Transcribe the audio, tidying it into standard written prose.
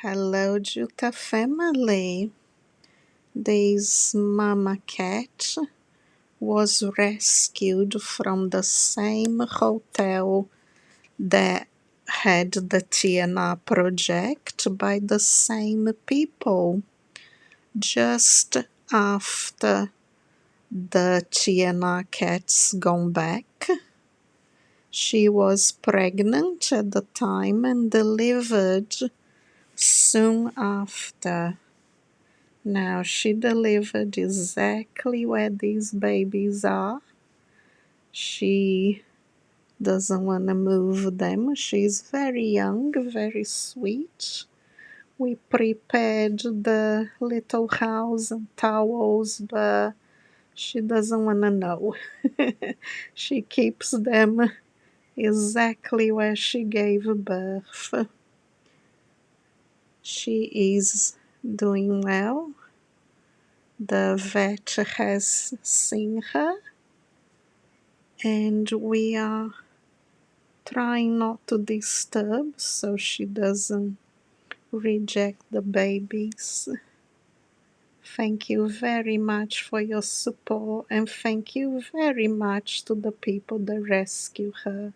Hello, Jutta family. This mama cat was rescued from the same hotel that had the TNA project by the same people. Just after the TNA cats gone back, she was pregnant at the time and delivered soon after. Now, she delivered exactly where these babies are. She doesn't want to move them. She's very young, very sweet. We prepared the little house and towels, but she doesn't want to know. She keeps them exactly where she gave birth. She is doing well. The vet has seen her, and we are trying not to disturb so she doesn't reject the babies. Thank you very much for your support, and thank you very much to the people that rescue her.